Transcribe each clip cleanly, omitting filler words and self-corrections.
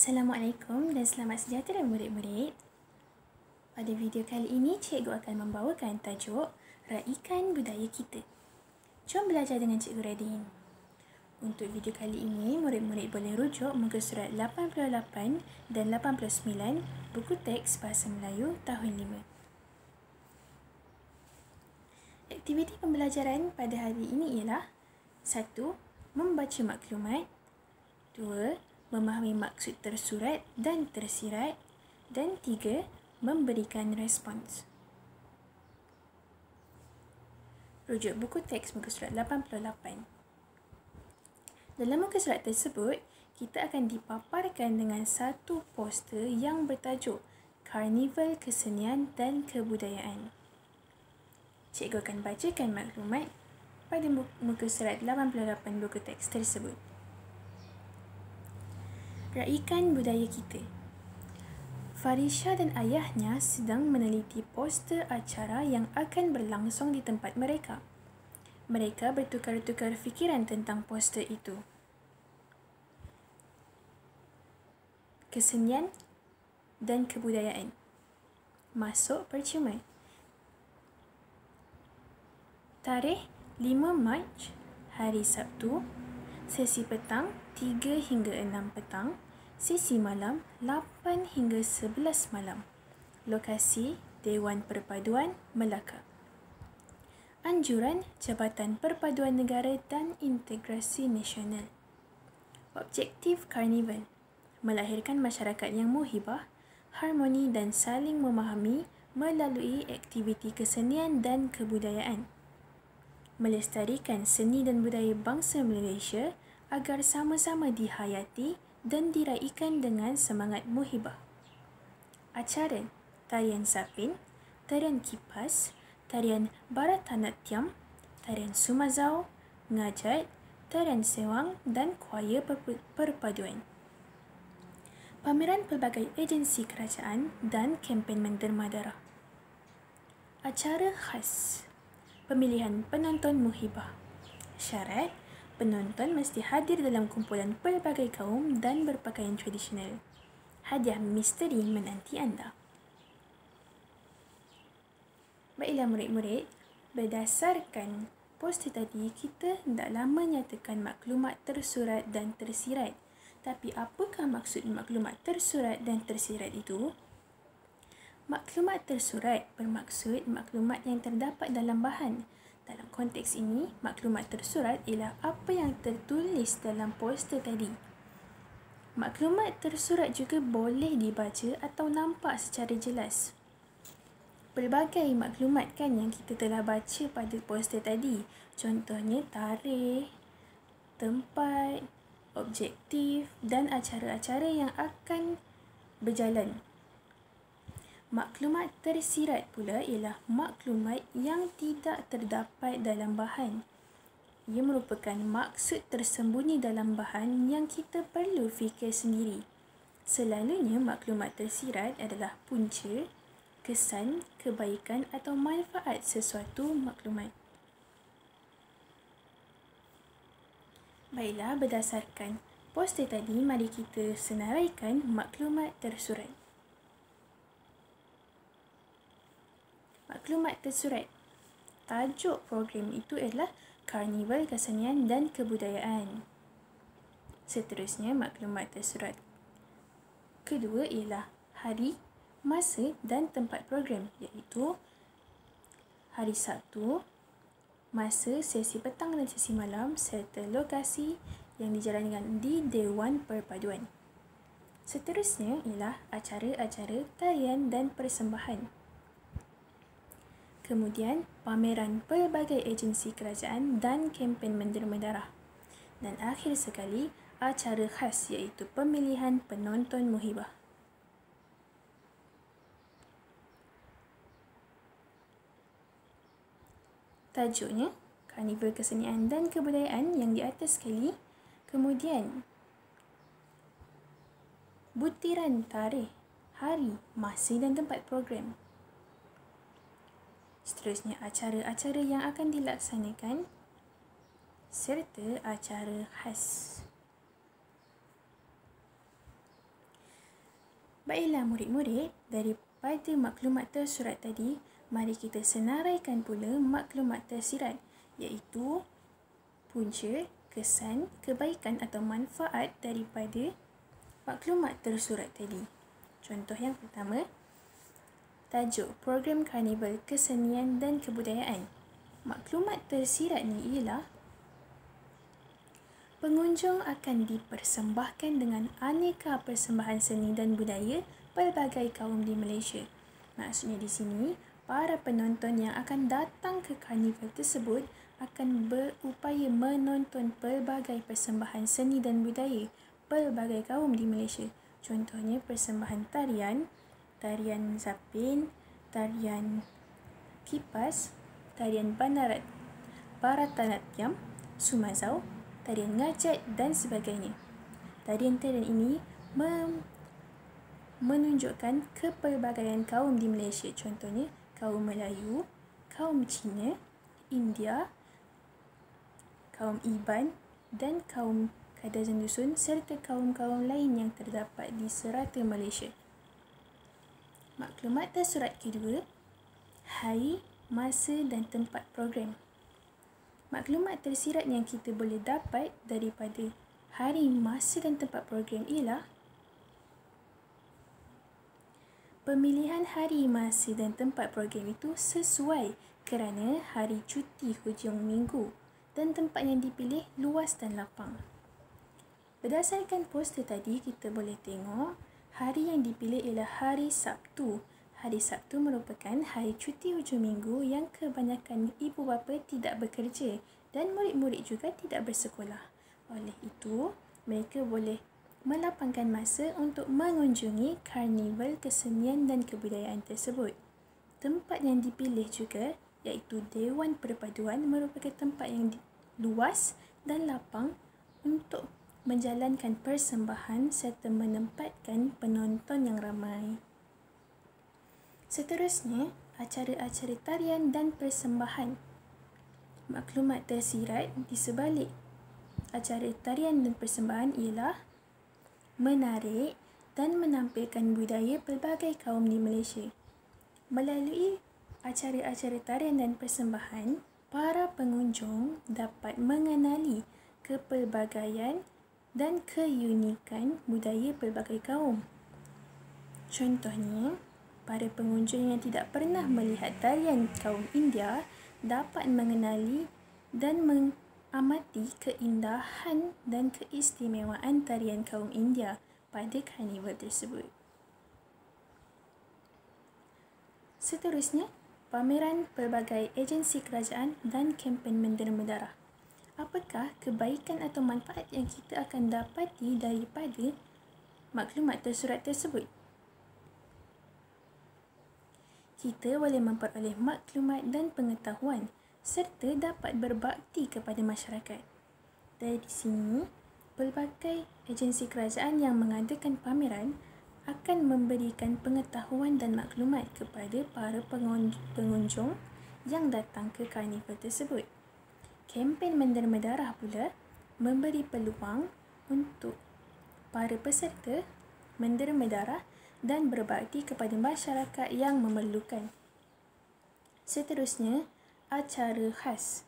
Assalamualaikum dan selamat sejahtera murid-murid. Pada video kali ini, cikgu akan membawakan tajuk Raikan Budaya Kita. Jom belajar dengan Cikgu Radin. Untuk video kali ini, murid-murid boleh rujuk muka surat 88 dan 89 buku teks Bahasa Melayu tahun 5. Aktiviti pembelajaran pada hari ini ialah 1. Membaca maklumat. 2. Memahami maksud tersurat dan tersirat. Dan 3. Memberikan respons. Rujuk buku teks muka surat 88. Dalam muka surat tersebut, kita akan dipaparkan dengan satu poster yang bertajuk Karnival Kesenian dan Kebudayaan. Cikgu akan bacakan maklumat pada muka surat 88 buku teks tersebut. Raikan budaya kita. Farisha dan ayahnya sedang meneliti poster acara yang akan berlangsung di tempat mereka. Mereka bertukar-tukar fikiran tentang poster itu. Kesenian dan kebudayaan. Masuk percuma. Tarikh 5 Mac, hari Sabtu. Sesi petang 3 hingga 6 petang. Sesi malam 8 hingga 11 malam. Lokasi Dewan Perpaduan Melaka. Anjuran Jabatan Perpaduan Negara dan Integrasi Nasional. Objektif Karnival: melahirkan masyarakat yang muhibah, harmoni dan saling memahami melalui aktiviti kesenian dan kebudayaan. Melestarikan seni dan budaya bangsa Malaysia agar sama-sama dihayati dan diraikan dengan semangat muhibah. Acara tarian sapin, tarian kipas, tarian Bharatanatyam, tarian Sumazau, ngajat, tarian sewang dan choir perpaduan. Pameran pelbagai agensi kerajaan dan kempen menderma darah. Acara khas: pemilihan penonton muhibah. Syarat: penonton mesti hadir dalam kumpulan pelbagai kaum dan berpakaian tradisional. Hadiah misteri menanti anda. Baiklah murid-murid, berdasarkan poster tadi, kita hendaklah menyatakan maklumat tersurat dan tersirat. Tapi apakah maksud maklumat tersurat dan tersirat itu? Maklumat tersurat bermaksud maklumat yang terdapat dalam bahan. Dalam konteks ini, maklumat tersurat ialah apa yang tertulis dalam poster tadi. Maklumat tersurat juga boleh dibaca atau nampak secara jelas. Pelbagai maklumat kan yang kita telah baca pada poster tadi. Contohnya tarikh, tempat, objektif dan acara-acara yang akan berjalan. Maklumat tersirat pula ialah maklumat yang tidak terdapat dalam bahan. Ia merupakan maksud tersembunyi dalam bahan yang kita perlu fikir sendiri. Selalunya maklumat tersirat adalah punca, kesan, kebaikan atau manfaat sesuatu maklumat. Baiklah, berdasarkan poster tadi, mari kita senaraikan maklumat tersurat. Maklumat tersurat. Tajuk program itu adalah Karnival Kesenian dan Kebudayaan. Seterusnya, maklumat tersurat kedua ialah hari, masa dan tempat program, iaitu hari Sabtu, masa sesi petang dan sesi malam serta lokasi yang dijalankan di Dewan Perpaduan. Seterusnya ialah acara-acara tarian dan persembahan. Kemudian, pameran pelbagai agensi kerajaan dan kempen menderma darah. Dan akhir sekali, acara khas iaitu pemilihan penonton muhibah. Tajuknya, Karnival Kesenian dan Kebudayaan yang di atas sekali. Kemudian, butiran tarikh, hari, masa dan tempat program. Seterusnya, acara-acara yang akan dilaksanakan serta acara khas. Baiklah murid-murid, daripada maklumat tersurat tadi, mari kita senaraikan pula maklumat tersirat, iaitu punca, kesan, kebaikan atau manfaat daripada maklumat tersurat tadi. Contoh yang pertama, tajuk program Karnival Kesenian dan Kebudayaan. Maklumat tersirat ni ialah pengunjung akan dipersembahkan dengan aneka persembahan seni dan budaya pelbagai kaum di Malaysia. Maksudnya di sini, para penonton yang akan datang ke karnival tersebut akan berupaya menonton pelbagai persembahan seni dan budaya pelbagai kaum di Malaysia. Contohnya persembahan tarian, tarian zapin, tarian kipas, tarian Bharatanatyam, Sumazau, tarian ngajat dan sebagainya. Tarian-tarian ini menunjukkan kepelbagaian kaum di Malaysia. Contohnya kaum Melayu, kaum Cina, India, kaum Iban dan kaum Kadazan Dusun serta kaum-kaum lain yang terdapat di serata Malaysia. Maklumat tersurat kedua, hari, masa dan tempat program. Maklumat tersirat yang kita boleh dapat daripada hari, masa dan tempat program ialah pemilihan hari, masa dan tempat program itu sesuai kerana hari cuti hujung minggu dan tempat yang dipilih luas dan lapang. Berdasarkan poster tadi, kita boleh tengok hari yang dipilih ialah hari Sabtu. Hari Sabtu merupakan hari cuti hujung minggu yang kebanyakan ibu bapa tidak bekerja dan murid-murid juga tidak bersekolah. Oleh itu, mereka boleh melapangkan masa untuk mengunjungi karnival kesenian dan kebudayaan tersebut. Tempat yang dipilih juga iaitu Dewan Perpaduan merupakan tempat yang luas dan lapang untuk menjalankan persembahan serta menempatkan penonton yang ramai. Seterusnya, acara-acara tarian dan persembahan. Maklumat tersirat di sebalik acara tarian dan persembahan ialah menarik dan menampilkan budaya pelbagai kaum di Malaysia. Melalui acara-acara tarian dan persembahan, para pengunjung dapat mengenali kepelbagaian dan keunikan budaya pelbagai kaum. Contohnya, para pengunjung yang tidak pernah melihat tarian kaum India dapat mengenali dan mengamati keindahan dan keistimewaan tarian kaum India pada karnival tersebut. Seterusnya, pameran pelbagai agensi kerajaan dan kempen menderma darah. Apakah kebaikan atau manfaat yang kita akan dapati daripada maklumat tersurat tersebut? Kita boleh memperoleh maklumat dan pengetahuan serta dapat berbakti kepada masyarakat. Dari sini, pelbagai agensi kerajaan yang mengadakan pameran akan memberikan pengetahuan dan maklumat kepada para pengunjung yang datang ke karnival tersebut. Kempen menderma darah pula memberi peluang untuk para peserta menderma darah dan berbakti kepada masyarakat yang memerlukan. Seterusnya, acara khas.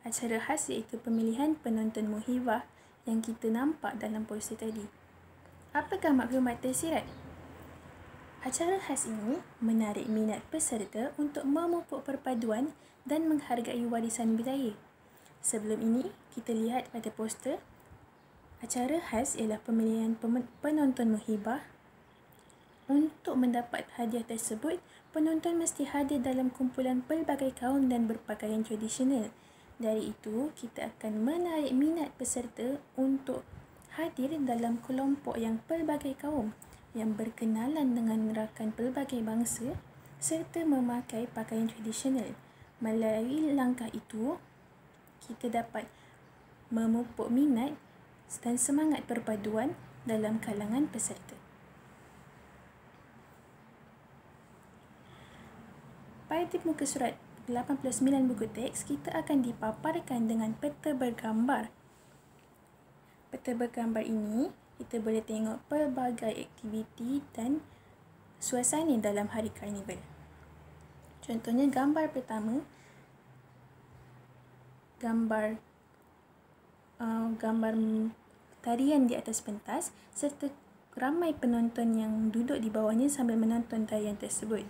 Acara khas iaitu pemilihan penonton muhibah yang kita nampak dalam poster tadi. Apakah maklumat tersirat? Acara khas ini menarik minat peserta untuk memupuk perpaduan dan menghargai warisan budaya. Sebelum ini, kita lihat pada poster, acara khas ialah pemilihan penonton muhibah. Untuk mendapat hadiah tersebut, penonton mesti hadir dalam kumpulan pelbagai kaum dan berpakaian tradisional. Dari itu, kita akan menarik minat peserta untuk hadir dalam kelompok yang pelbagai kaum yang berkenalan dengan rakan pelbagai bangsa serta memakai pakaian tradisional. Melalui langkah itu, kita dapat memupuk minat dan semangat perpaduan dalam kalangan peserta. Pada muka surat 89 buku teks, kita akan dipaparkan dengan peta bergambar. Peta bergambar ini kita boleh tengok pelbagai aktiviti dan suasana dalam hari karnival. Contohnya gambar pertama, gambar tarian di atas pentas serta ramai penonton yang duduk di bawahnya sambil menonton tarian tersebut.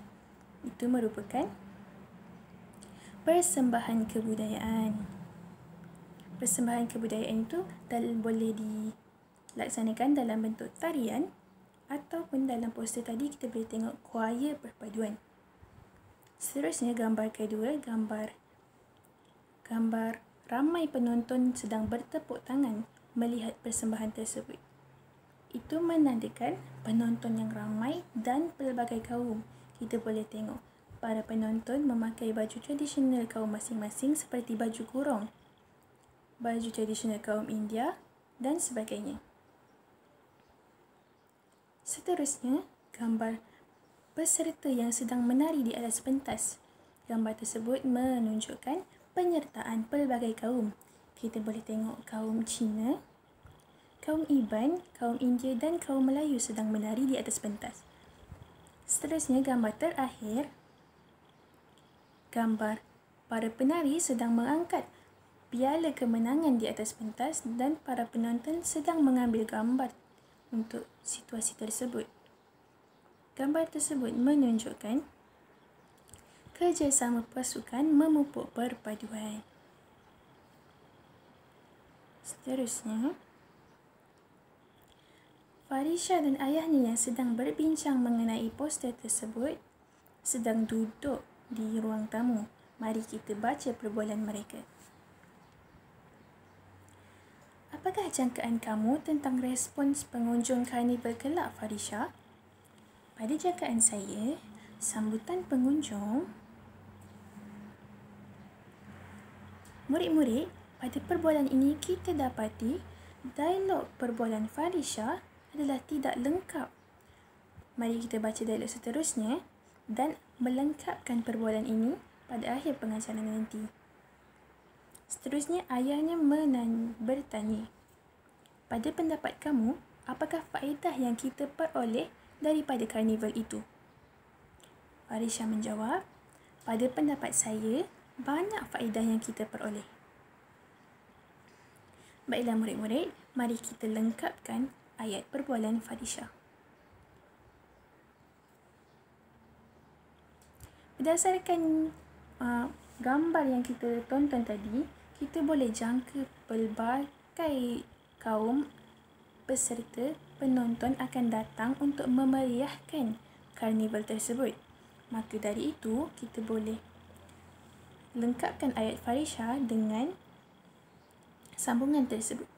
Itu merupakan persembahan kebudayaan. Persembahan kebudayaan itu boleh dilaksanakan dalam bentuk tarian ataupun dalam poster tadi kita boleh tengok choir perpaduan. Seterusnya gambar kedua, gambar ramai penonton sedang bertepuk tangan melihat persembahan tersebut. Itu menandakan penonton yang ramai dan pelbagai kaum. Kita boleh tengok para penonton memakai baju tradisional kaum masing-masing seperti baju kurung, baju tradisional kaum India dan sebagainya. Seterusnya, gambar peserta yang sedang menari di atas pentas. Gambar tersebut menunjukkan penyertaan pelbagai kaum. Kita boleh tengok kaum Cina, kaum Iban, kaum India dan kaum Melayu sedang menari di atas pentas. Seterusnya, gambar terakhir, gambar para penari sedang mengangkat piala kemenangan di atas pentas dan para penonton sedang mengambil gambar untuk situasi tersebut. Gambar tersebut menunjukkan kerjasama pasukan memupuk perpaduan. Seterusnya, Farisha dan ayahnya yang sedang berbincang mengenai poster tersebut sedang duduk di ruang tamu. Mari kita baca perbualan mereka. Apakah jangkaan kamu tentang respons pengunjung karnival kelak, Farisha? Pada jangkaan saya, sambutan pengunjung, murid-murid, pada perbualan ini kita dapati dialog perbualan Farisha adalah tidak lengkap. Mari kita baca dialog seterusnya dan melengkapkan perbualan ini pada akhir pengajaran nanti. Seterusnya, ayahnya bertanya, pada pendapat kamu, apakah faedah yang kita peroleh daripada karnival itu? Farisha menjawab, pada pendapat saya, banyak faedah yang kita peroleh. Baiklah murid-murid, mari kita lengkapkan ayat perbualan Farisha. Berdasarkan gambar yang kita tonton tadi, kita boleh jangka pelbagai kaum peserta penonton akan datang untuk memeriahkan karnival tersebut. Maka dari itu, kita boleh lengkapkan ayat Farisha dengan sambungan tersebut.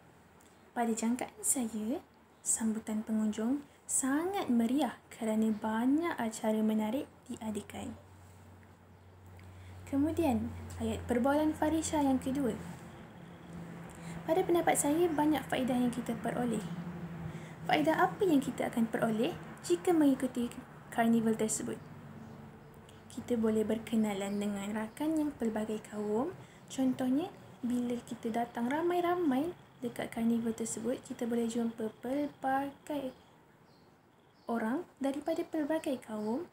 Pada jangkaan saya, sambutan pengunjung sangat meriah kerana banyak acara menarik diadakan. Kemudian, ayat perbualan Farisha yang kedua. Pada pendapat saya, banyak faedah yang kita peroleh. Faedah apa yang kita akan peroleh jika mengikuti karnival tersebut? Kita boleh berkenalan dengan rakan yang pelbagai kaum. Contohnya, bila kita datang ramai-ramai dekat karnival tersebut, kita boleh jumpa pelbagai orang daripada pelbagai kaum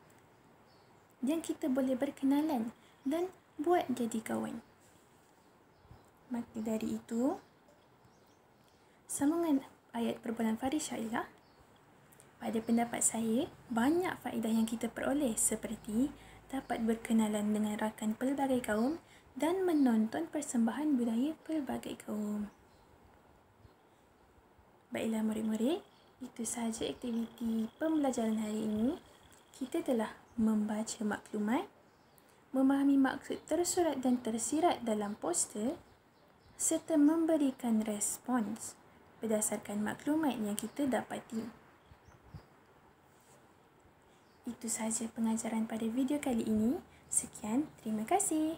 yang kita boleh berkenalan dan buat jadi kawan. Maka dari itu, sambungan ayat perbualan Farisha ialah, pada pendapat saya, banyak faedah yang kita peroleh seperti dapat berkenalan dengan rakan pelbagai kaum dan menonton persembahan budaya pelbagai kaum. Baiklah murid-murid, itu sahaja aktiviti pembelajaran hari ini. Kita telah membaca maklumat, memahami maksud tersurat dan tersirat dalam poster serta memberikan respons berdasarkan maklumat yang kita dapati. Itu sahaja pengajaran pada video kali ini. Sekian, terima kasih.